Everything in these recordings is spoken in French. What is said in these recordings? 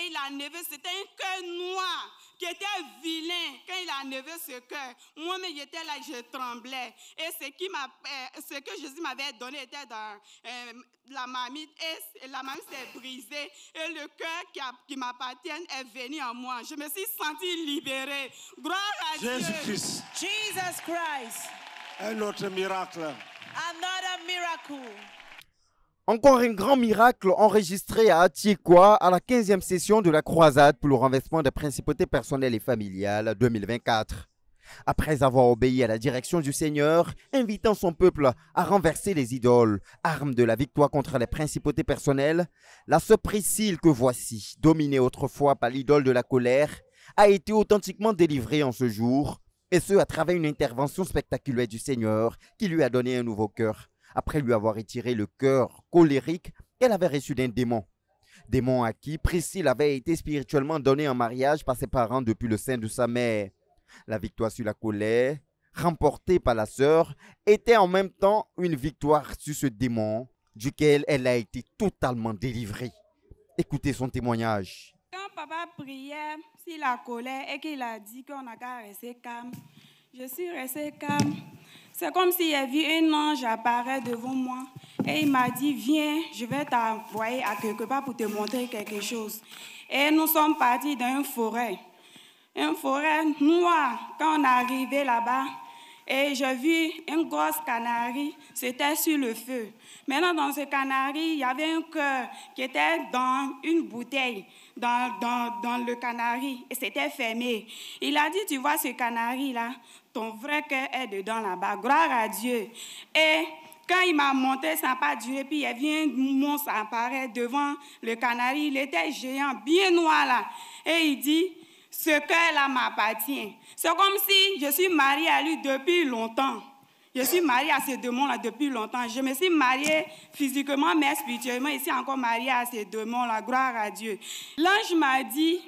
Et il a enlevé, c'était un cœur noir qui était vilain. Quand il a enlevé ce cœur, moi-même j'étais là, je tremblais. Et ce que Jésus m'avait donné était dans la marmite. Et la marmite s'est brisée. Et le cœur qui m'appartient est venu en moi. Je me suis sentie libérée. Gloire à Dieu. Jésus-Christ. Jesus Christ. Un autre miracle. Another miracle. Encore un grand miracle enregistré à Attiékois à la 15e session de la croisade pour le renversement des principautés personnelles et familiales 2024. Après avoir obéi à la direction du Seigneur, invitant son peuple à renverser les idoles, arme de la victoire contre les principautés personnelles, la sœur Priscille que voici, dominée autrefois par l'idole de la colère, a été authentiquement délivrée en ce jour, et ce à travers une intervention spectaculaire du Seigneur qui lui a donné un nouveau cœur, après lui avoir retiré le cœur colérique qu'elle avait reçu d'un démon. Démon à qui Priscille avait été spirituellement donnée en mariage par ses parents depuis le sein de sa mère. La victoire sur la colère, remportée par la sœur, était en même temps une victoire sur ce démon, duquel elle a été totalement délivrée. Écoutez son témoignage. Quand papa priait sur la colère et qu'il a dit qu'on n'a qu'à rester calme, je suis restée calme. C'est comme s'il y avait un ange apparaît devant moi et il m'a dit, viens, je vais t'envoyer à quelque part pour te montrer quelque chose. Et nous sommes partis dans une forêt noire. Quand on est arrivé là-bas, et j'ai vu une grosse canarie, c'était sur le feu. Maintenant, dans ce canari, il y avait un cœur qui était dans une bouteille, dans le canari, et c'était fermé. Il a dit, tu vois ce canari-là, ton vrai cœur est dedans là-bas. Gloire à Dieu. Et quand il m'a monté, ça n'a pas duré, puis il y avait un monstre apparaître devant le canari. Il était géant, bien noir là. Et il dit, ce cœur-là m'appartient. C'est comme si je suis mariée à lui depuis longtemps. Je suis mariée à ces démons-là depuis longtemps. Je me suis mariée physiquement, mais spirituellement, ici encore mariée à ces démons-là. Gloire à Dieu. L'ange m'a dit,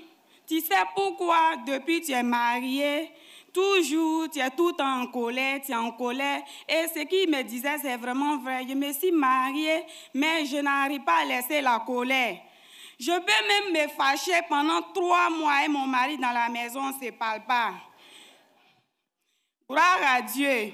tu sais pourquoi depuis tu es mariée, toujours, tu es tout le temps en colère, tu es en colère. Et ce qu'il me disait, c'est vraiment vrai. Je me suis mariée, mais je n'arrive pas à laisser la colère. Je peux même me fâcher pendant 3 mois et mon mari dans la maison ne se parle pas. Gloire à Dieu.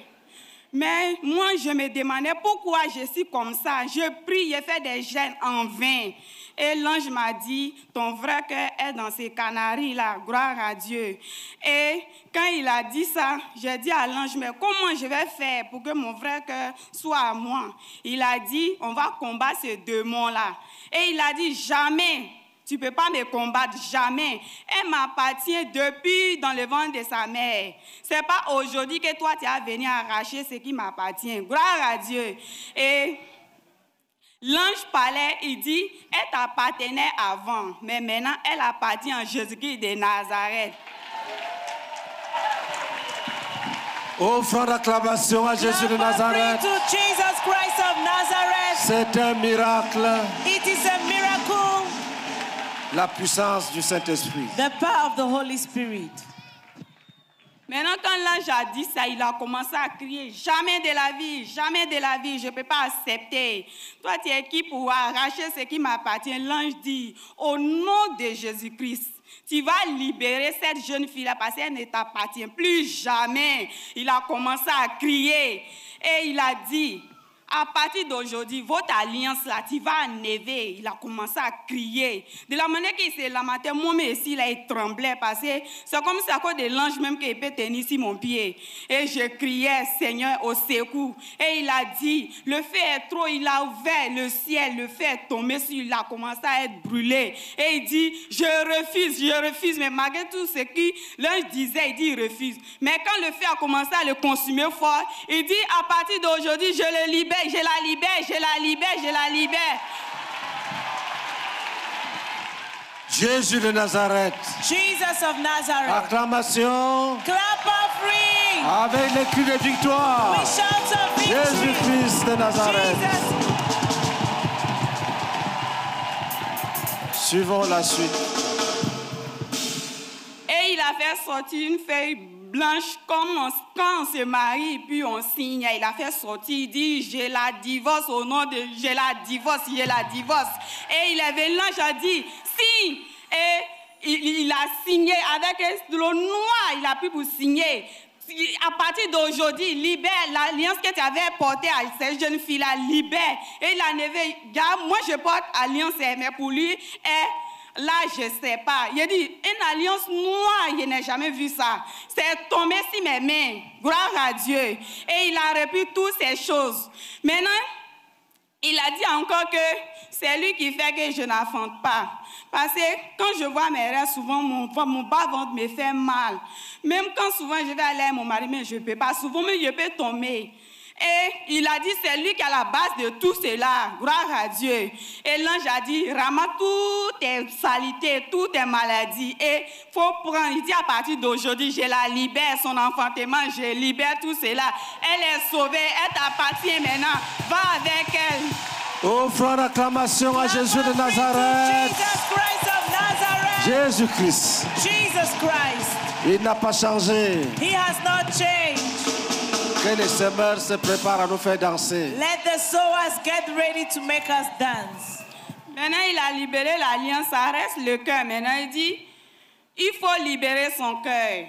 Mais moi, je me demandais pourquoi je suis comme ça. Je prie, je fais des jeûnes en vain. Et l'ange m'a dit, ton vrai cœur est dans ces canaries-là. Gloire à Dieu. Et quand il a dit ça, j'ai dit à l'ange, mais comment je vais faire pour que mon vrai cœur soit à moi? Il a dit, on va combattre ce démon-là. Et il a dit, jamais. Tu ne peux pas me combattre, jamais. Elle m'appartient depuis dans le ventre de sa mère. Ce n'est pas aujourd'hui que toi, tu as venu arracher ce qui m'appartient. Gloire à Dieu. Et l'ange parlait, il dit, elle t'appartenait avant, mais maintenant, elle appartient à Jésus-Christ de Nazareth. Offrons l'acclamation à Jésus de Nazareth. To Jesus Christ of Nazareth. C'est un miracle. It is a miracle. La puissance du Saint-Esprit. The power of the Holy Spirit. Maintenant, quand l'ange a dit ça, il a commencé à crier, jamais de la vie, je ne peux pas accepter. Toi, tu es qui pour arracher ce qui m'appartient? L'ange dit, au nom de Jésus-Christ, tu vas libérer cette jeune fille-là parce qu'elle ne t'appartient plus jamais. Il a commencé à crier et il a dit, à partir d'aujourd'hui, votre alliance-là, tu vas enlever. Il a commencé à crier. De la manière qu'il s'est lamenté, moi-même ici, il tremblait parce que c'est comme si à cause de l'ange même qu'il peut tenir ici mon pied. Et je criais, Seigneur, au secours. Et il a dit, le feu est trop, il a ouvert le ciel, le feu est tombé sur lui, il a commencé à être brûlé. Et il dit, je refuse. Mais malgré tout ce que l'ange disait, il dit, il refuse. Mais quand le feu a commencé à le consumer fort, il dit, à partir d'aujourd'hui, je le libère. Je la libère. Jésus de Nazareth. Jesus of Nazareth. Acclamation. Clap offering. Avec les cris de victoire. We shout of victory. Jésus-Christ de Nazareth. Jesus. Suivons la suite. Et il a fait sortir une feuille blanche comme quand on se marie puis on signe. Il a fait sortir, il dit, je la divorce au nom de... Je la divorce. Et il avait l'ange a dit, signe. Et il a signé avec le noir, il a pu vous signer. À partir d'aujourd'hui, libère l'alliance que tu avais portée à cette jeune fille-là, libère. Et il a nevé, gars, moi je porte alliance, mais pour lui, là, je ne sais pas. Il a dit, une alliance noire, je n'ai jamais vu ça. C'est tombé sur mes mains. Gloire à Dieu. Et il a repris toutes ces choses. Maintenant, il a dit encore que c'est lui qui fait que je n'affronte pas. Parce que quand je vois mes rêves, souvent mon bas-ventre me fait mal. Même quand souvent je vais aller à mon mari, mais je ne peux pas. Souvent, mais je peux tomber. Et il a dit, c'est lui qui est à la base de tout cela. Gloire à Dieu. Et l'ange a dit, ramasse toutes tes saletés, toutes tes maladies. Et il faut prendre, il dit, à partir d'aujourd'hui, je la libère, son enfantement, je libère tout cela. Elle est sauvée, elle t'appartient maintenant. Va avec elle. Offrons l'acclamation à Jésus de Nazareth. Jesus Christ of Nazareth. Jésus-Christ. Jesus Christ. Il n'a pas changé. He has not changed. Que les semeurs se préparent à nous faire danser. Let the sowers get ready to make us dance. Maintenant, il a libéré l'alliance, ça reste le cœur. Maintenant, il dit, il faut libérer son cœur.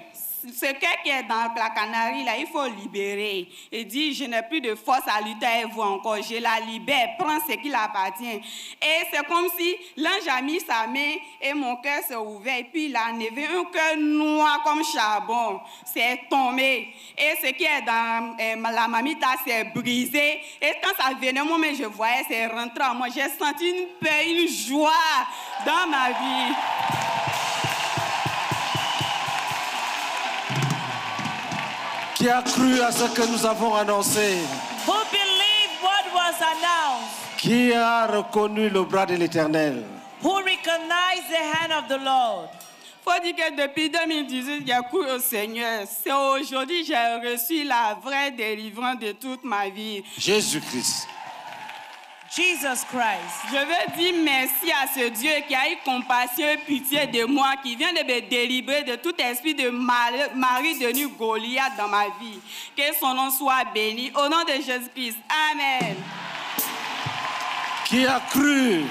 Ce cœur qui est dans la Canarie, là, il faut libérer. Il dit, je n'ai plus de force à lutter avec vous encore. Je la libère, prends ce qui l'appartient. Et c'est comme si l'ange a mis sa main et mon cœur s'est ouvert. Et puis, il a enlevé un cœur noir comme charbon. C'est tombé. Et ce qui est dans la mamita, c'est brisé. Et quand ça venait, moi, je voyais, c'est rentré en moi. J'ai senti une paix, une joie dans ma vie. Qui a cru à ce que nous avons annoncé? Who believed what was announced? Qui a reconnu le bras de l'Éternel? Who recognized the hand of the Lord? Il faut dire que depuis 2018, j'ai cru au Seigneur. C'est aujourd'hui que j'ai reçu la vraie délivrance de toute ma vie. Jésus-Christ. Jesus Christ. Je veux dire merci à ce Dieu qui a eu compassion et pitié de moi, qui vient de me délivrer de tout esprit de mari devenu Goliath dans ma vie. Que son nom soit béni. Au nom de Jésus-Christ. Amen. Qui a cru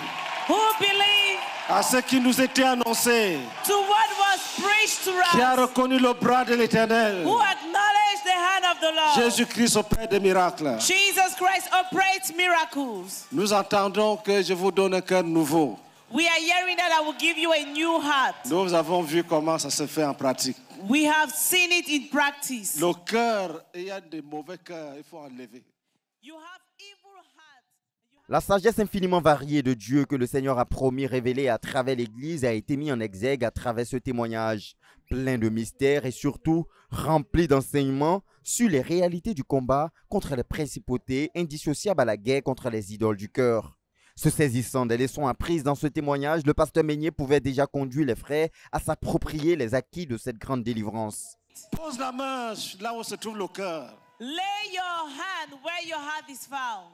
Who believed à ce qui nous était annoncé? to what was preached to Qui a us? reconnu le bras de l'Éternel? Who acknowledged the hand of the Lord? Jésus-Christ opère des miracles. Jesus Christ operates miracles. Nous entendons que je vous donne un cœur nouveau. We are hearing that I will give you a new heart. Nous avons vu comment ça se fait en pratique. We have seen it in practice. Le cœur, il y a des mauvais cœurs, il faut enlever. You have evil hearts. La sagesse infiniment variée de Dieu que le Seigneur a promis révéler à travers l'Église a été mise en exergue à travers ce témoignage, plein de mystères et surtout rempli d'enseignements sur les réalités du combat contre les principautés indissociables à la guerre contre les idoles du cœur. Se saisissant des leçons apprises dans ce témoignage, le pasteur Meignier pouvait déjà conduire les frères à s'approprier les acquis de cette grande délivrance. Pose la main là où se trouve le cœur. Lay your hand where your heart is found.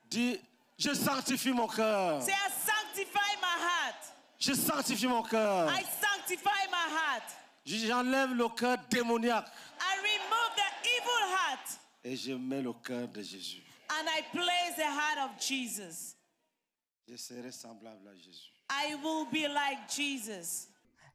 Dis, je sanctifie mon cœur. Say, I sanctify my heart. Je sanctifie mon cœur. I sanctify my heart. J'enlève le cœur démoniaque I remove the evil heart. et je mets le cœur de Jésus. And I place the heart of Jesus. Je serai semblable à Jésus. I will be like Jesus.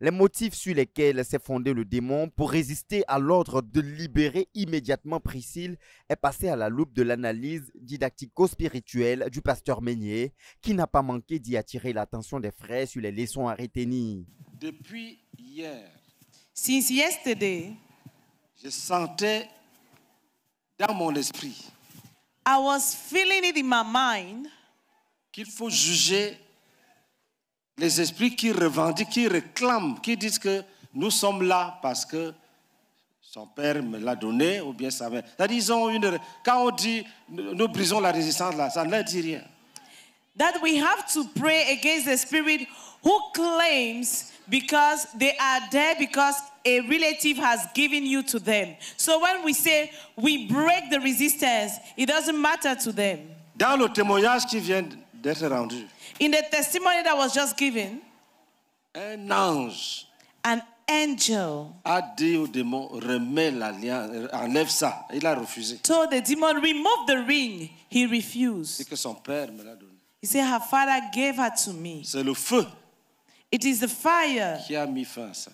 Les motifs sur lesquels s'est fondé le démon pour résister à l'ordre de libérer immédiatement Priscille est passé à la loupe de l'analyse didactico-spirituelle du pasteur Meignier, qui n'a pas manqué d'y attirer l'attention des frères sur les leçons à retenir. Depuis hier, Since yesterday, je sentais dans mon esprit I was feeling it in my mind qu'il faut juger les esprits qui revendiquent, qui réclament, qui disent que nous sommes là parce que son père me l'a donné ou bien sa mère. C'est-à-dire, quand on dit nous brisons la résistance là, ça ne leur dit rien. that we have to pray against the spirit who claims because they are there because a relative has given you to them. So when we say we break the resistance, it doesn't matter to them. Dans le témoignage qui vient d'être rendu, In the testimony that was just given, un ange an angel a dit au démon, remets l'alliance, enlève ça. Il a refusé. told the demon, remove the ring. He refused. C'est que son père me l'a donné. He said, her father gave her to me. C'est le feu. It is the fire qui a mis fin à ça.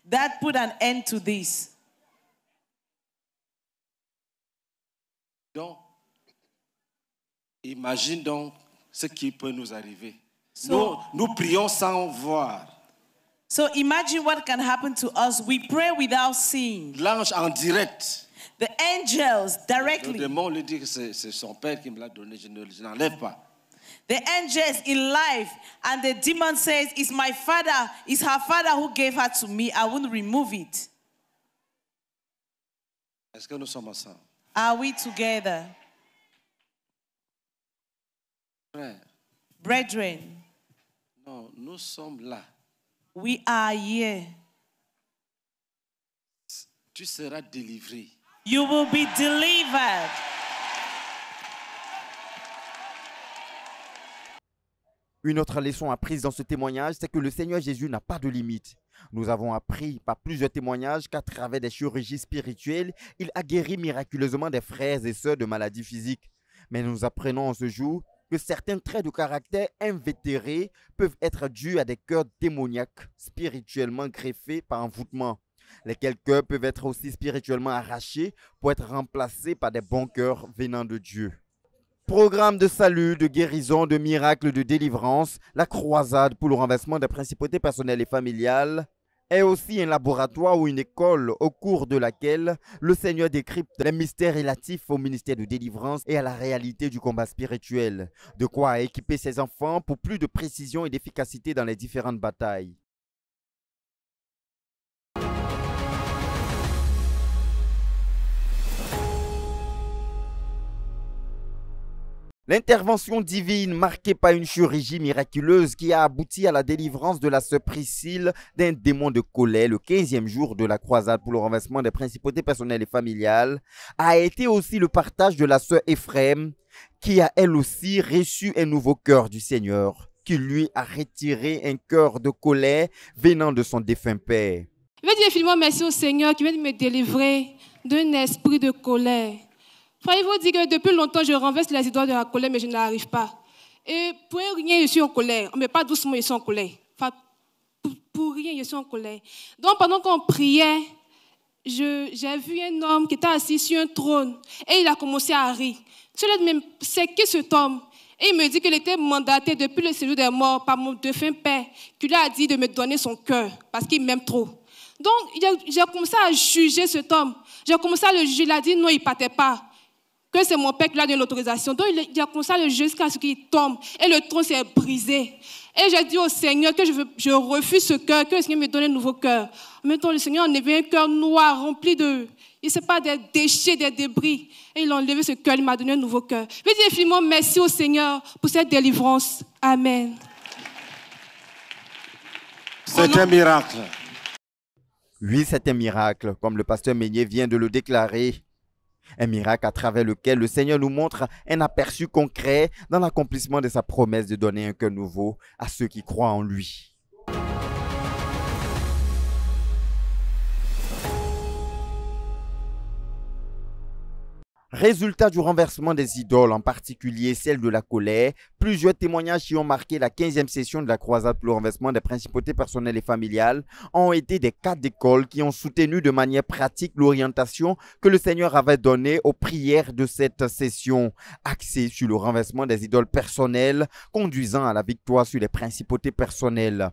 that put an end to this. Donc, imagine donc ce qui peut nous arriver. Nous prions sans voir. So imagine what can happen to us. We pray without seeing. L'ange en direct. The angels Le directly. démon lui dit que c'est son père qui me l'a donné, je n'enlève pas. The angels in life, and the demon says, "It's my father, it's her father who gave her to me. I won't remove it." Est-ce que nous sommes ensemble? Are we together? Frère, Brethren, non, nous sommes là. we are here. Tu seras délivré. You will be delivered. Une autre leçon apprise dans ce témoignage, c'est que le Seigneur Jésus n'a pas de limite. Nous avons appris par plusieurs témoignages qu'à travers des chirurgies spirituelles, il a guéri miraculeusement des frères et sœurs de maladies physiques. Mais nous apprenons en ce jour que certains traits de caractère invétérés peuvent être dus à des cœurs démoniaques spirituellement greffés par envoûtement. Lesquels cœurs peuvent être aussi spirituellement arrachés pour être remplacés par des bons cœurs venant de Dieu. Programme de salut, de guérison, de miracles, de délivrance, la croisade pour le renversement des principautés personnelles et familiales est aussi un laboratoire ou une école au cours de laquelle le Seigneur décrypte les mystères relatifs au ministère de délivrance et à la réalité du combat spirituel. De quoi équiper ses enfants pour plus de précision et d'efficacité dans les différentes batailles. L'intervention divine marquée par une chirurgie miraculeuse qui a abouti à la délivrance de la sœur Priscille d'un démon de colère le 15e jour de la croisade pour le renversement des principautés personnelles et familiales a été aussi le partage de la sœur Ephraim qui a elle aussi reçu un nouveau cœur du Seigneur qui lui a retiré un cœur de colère venant de son défunt père. Je veux dire infiniment merci au Seigneur qui vient de me délivrer d'un esprit de colère. Frère, il faut dire que depuis longtemps, je renverse les idoles de la colère, mais je n'arrive pas. Et pour rien, je suis en colère. Mais pas doucement, je suis en colère. Enfin, pour rien, je suis en colère. Donc, pendant qu'on priait, j'ai vu un homme qui était assis sur un trône. Et il a commencé à rire. Je lui ai dit, c'est qui cet homme? Et il me dit qu'il était mandaté depuis le séjour des morts par mon défunt père, qui lui a dit de me donner son cœur, parce qu'il m'aime trop. Donc, j'ai commencé à juger cet homme. J'ai commencé à le juger. Il a dit non, il ne partait pas. Que c'est mon père qui lui a donné l'autorisation. Donc, il a commencé à le juger jusqu'à ce qu'il tombe. Et le trône s'est brisé. Et j'ai dit au Seigneur que je refuse ce cœur, que le Seigneur me donne un nouveau cœur. En même temps, le Seigneur a enlevé un cœur noir, rempli de, je ne sais pas, des déchets, des débris. Et il a enlevé ce cœur, il m'a donné un nouveau cœur. Je veux dire infiniment merci au Seigneur pour cette délivrance. Amen. C'est un miracle. Oui, c'est un miracle, comme le pasteur Meunier vient de le déclarer. Un miracle à travers lequel le Seigneur nous montre un aperçu concret dans l'accomplissement de sa promesse de donner un cœur nouveau à ceux qui croient en lui. Résultat du renversement des idoles, en particulier celle de la colère, plusieurs témoignages qui ont marqué la 15e session de la croisade pour le renversement des principautés personnelles et familiales ont été des cas d'école qui ont soutenu de manière pratique l'orientation que le Seigneur avait donnée aux prières de cette session, axée sur le renversement des idoles personnelles, conduisant à la victoire sur les principautés personnelles.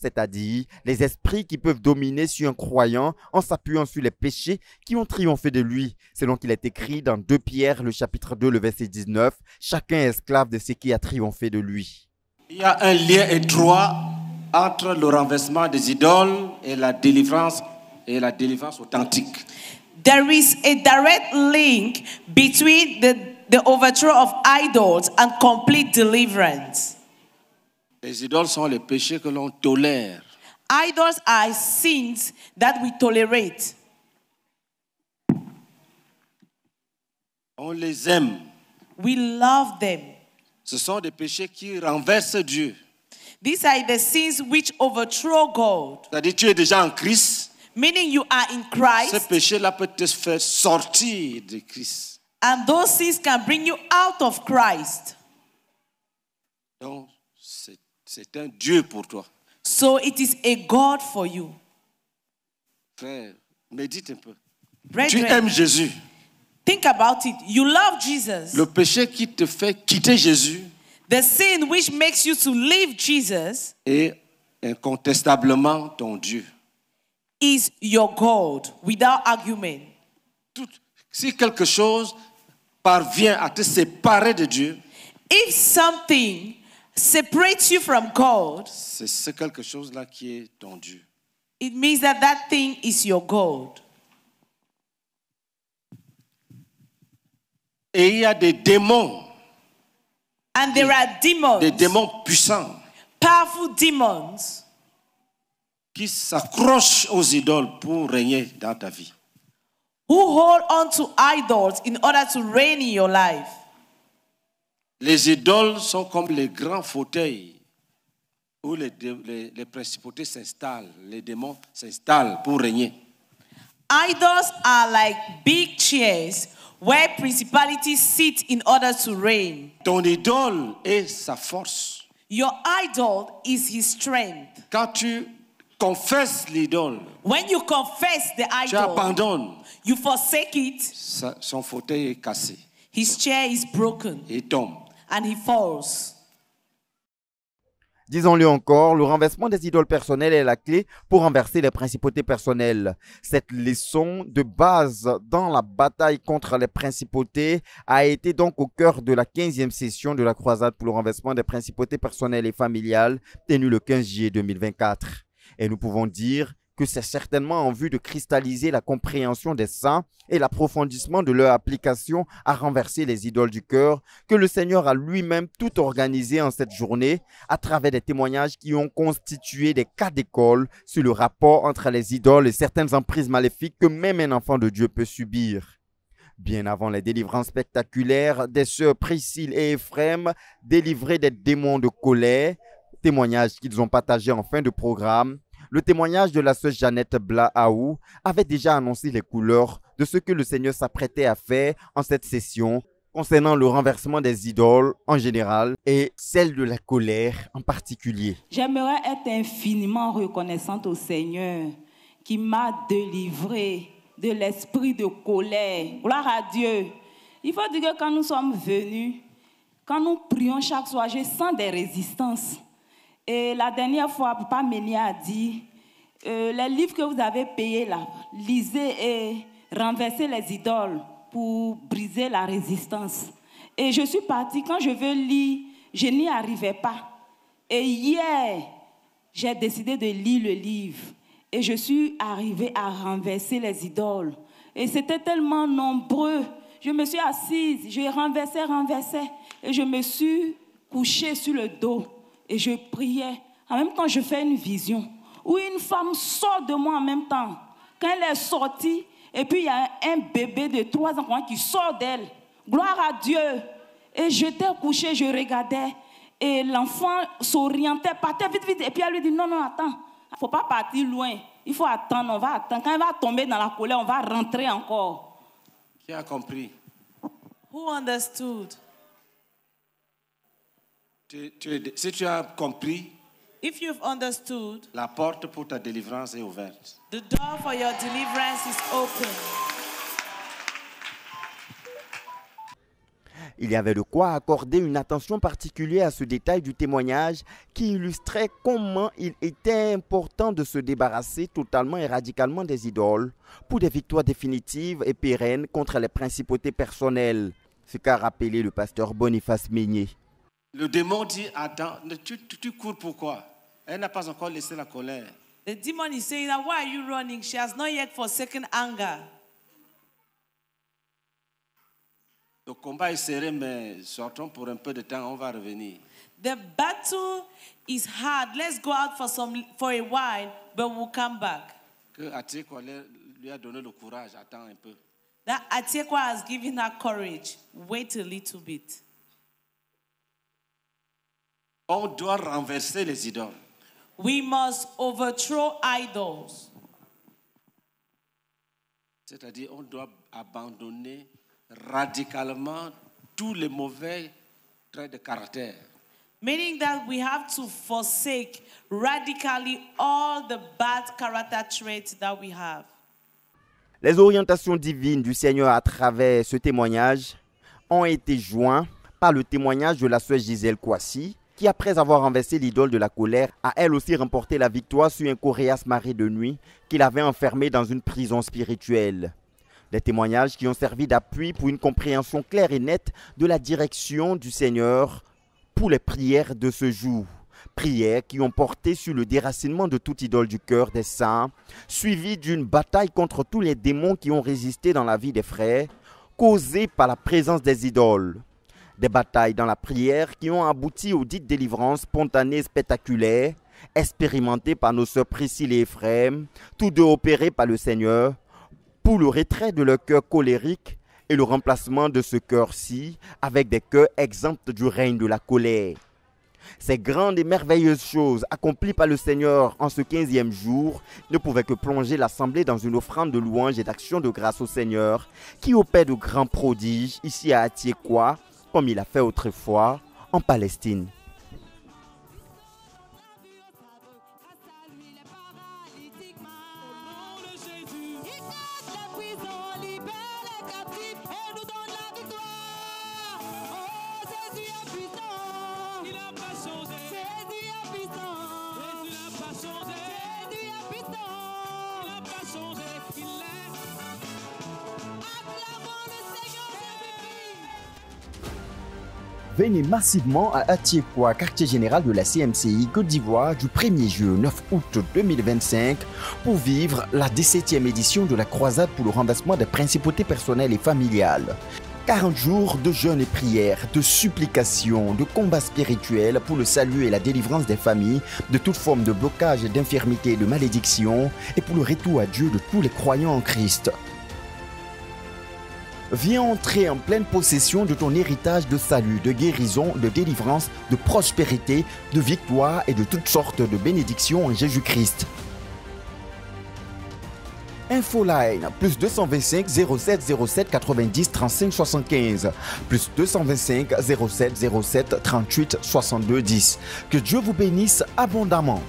C'est-à-dire les esprits qui peuvent dominer sur un croyant en s'appuyant sur les péchés qui ont triomphé de lui. Selon qu'il est écrit dans 2 Pierre, le chapitre 2, le verset 19, « Chacun est esclave de ce qui a triomphé de lui. » Il y a un lien étroit entre le renversement des idoles et la délivrance authentique. There is a direct link between the overthrow of idols and complete deliverance. Les idoles sont les péchés que l'on tolère. Idols are sins that we tolerate. On les aime. We love them. Ce sont des péchés qui renversent Dieu. These are the sins which overthrow God. C'est-à-dire tu es déjà en Christ. Meaning you are in Ce Christ. péché-là peut te faire sortir de Christ. And those sins can bring you out of Christ. Donc, c'est un Dieu pour toi. So it is a God for you. Frère, médite un peu. Tu Brethren, aimes Jésus. think about it. You love Jesus. Le péché qui te fait quitter Jésus The sin which makes you to leave Jesus est incontestablement ton Dieu. is your God without argument. Si quelque chose parvient à te séparer de Dieu, If something separates you from God, c'est ce quelque chose-là qui est ton Dieu. it means that that thing is your God. Et il y a des démons, And there are demons, des démons puissants powerful demons, qui s'accrochent aux idoles pour régner dans ta vie. who hold on to idols in order to reign in your life. Les idoles sont comme les grands fauteuils où les principautés s'installent, les démons s'installent pour régner. Idols are like big chairs where principalities sit in order to reign. Ton idole est sa force. Your idol is his strength. Quand tu confesses l'idole, When you confess the tu idol, abandonnes, you forsake it, son fauteuil est cassé his chair is broken et il tombe. and he falls. Disons-le encore, le renversement des idoles personnelles est la clé pour renverser les principautés personnelles. Cette leçon de base dans la bataille contre les principautés a été donc au cœur de la 15e session de la croisade pour le renversement des principautés personnelles et familiales tenue le 15 juillet 2024. Et nous pouvons dire que c'est certainement en vue de cristalliser la compréhension des saints et l'approfondissement de leur application à renverser les idoles du cœur que le Seigneur a lui-même tout organisé en cette journée à travers des témoignages qui ont constitué des cas d'école sur le rapport entre les idoles et certaines emprises maléfiques que même un enfant de Dieu peut subir. Bien avant les délivrances spectaculaires des sœurs Priscille et Éphrem délivrées des démons de colère, témoignages qu'ils ont partagés en fin de programme, le témoignage de la sœur Jeannette Blahaou avait déjà annoncé les couleurs de ce que le Seigneur s'apprêtait à faire en cette session concernant le renversement des idoles en général et celle de la colère en particulier. J'aimerais être infiniment reconnaissante au Seigneur qui m'a délivré de l'esprit de colère. Gloire à Dieu. Il faut dire que quand nous sommes venus, quand nous prions chaque soir, je sens des résistances. Et la dernière fois, Papa Ménia a dit, les livres que vous avez payés là, lisez et renversez les idoles pour briser la résistance. Et je suis partie, quand je veux lire, je n'y arrivais pas. Et hier, j'ai décidé de lire le livre. Et je suis arrivée à renverser les idoles. Et c'était tellement nombreux. Je me suis assise, je renversais. Et je me suis couchée sur le dos. Et je priais. En même temps, je fais une vision où une femme sort de moi en même temps. Quand elle est sortie, et puis il y a un bébé de 3 ans qui sort d'elle. Gloire à Dieu. Et j'étais couchée, je regardais. Et l'enfant s'orientait, partait vite. Et puis elle lui dit, non, attends. Il ne faut pas partir loin. Il faut attendre, on va attendre. Quand elle va tomber dans la colère, on va rentrer encore. Qui a compris? Who understood? Si tu as compris, If you've understood, la porte pour ta délivrance est ouverte. the door for your deliverance is open. Il y avait de quoi accorder une attention particulière à ce détail du témoignage qui illustrait comment il était important de se débarrasser totalement et radicalement des idoles pour des victoires définitives et pérennes contre les principautés personnelles, ce qu'a rappelé le pasteur Boniface Meignet. Le démon dit, attends, tu cours pourquoi? Elle n'a pas encore laissé la colère. The demon is saying, now why are you running? She has not yet forsaken anger. Le combat est serré, mais sortons pour un peu de temps, on va revenir. The battle is hard. Let's go out for a while, but we'll come back. Que Atiekwa lui a donné le courage, attends un peu. That Atiekwa has given her courage. Wait a little bit. On doit renverser les idoles. We must overthrow idols. C'est-à-dire, on doit abandonner radicalement tous les mauvais traits de caractère. Meaning that we have to forsake radically all the bad character traits that we have. Les orientations divines du Seigneur à travers ce témoignage ont été joints par le témoignage de la sœur Gisèle Kouassi, qui après avoir renversé l'idole de la colère, a elle aussi remporté la victoire sur un Coréas maré de nuit qu'il avait enfermé dans une prison spirituelle. Des témoignages qui ont servi d'appui pour une compréhension claire et nette de la direction du Seigneur pour les prières de ce jour. Prières qui ont porté sur le déracinement de toute idole du cœur des saints, suivies d'une bataille contre tous les démons qui ont résisté dans la vie des frères, causée par la présence des idoles. Des batailles dans la prière qui ont abouti aux dites délivrances spontanées et spectaculaires, expérimentées par nos sœurs Priscille et Éphrem, tous deux opérés par le Seigneur, pour le retrait de leur cœur colérique et le remplacement de ce cœur-ci avec des cœurs exempts du règne de la colère. Ces grandes et merveilleuses choses accomplies par le Seigneur en ce 15e jour ne pouvaient que plonger l'Assemblée dans une offrande de louange et d'action de grâce au Seigneur qui opère de grands prodiges ici à Atiekwa, comme il a fait autrefois en Palestine. Venez massivement à Atiekwa, quartier général de la CMCI Côte d'Ivoire du 1er juillet au 9 août 2025 pour vivre la 17e édition de la croisade pour le renversement des principautés personnelles et familiales. 40 jours de jeûne et prière, de supplication, de combat spirituel pour le salut et la délivrance des familles de toute forme de blocage, d'infirmité et de malédiction et pour le retour à Dieu de tous les croyants en Christ. Viens entrer en pleine possession de ton héritage de salut, de guérison, de délivrance, de prospérité, de victoire et de toutes sortes de bénédictions en Jésus-Christ. Infoline, plus 225 07 07 90 35 75, plus 225 07 07 38 62 10. Que Dieu vous bénisse abondamment.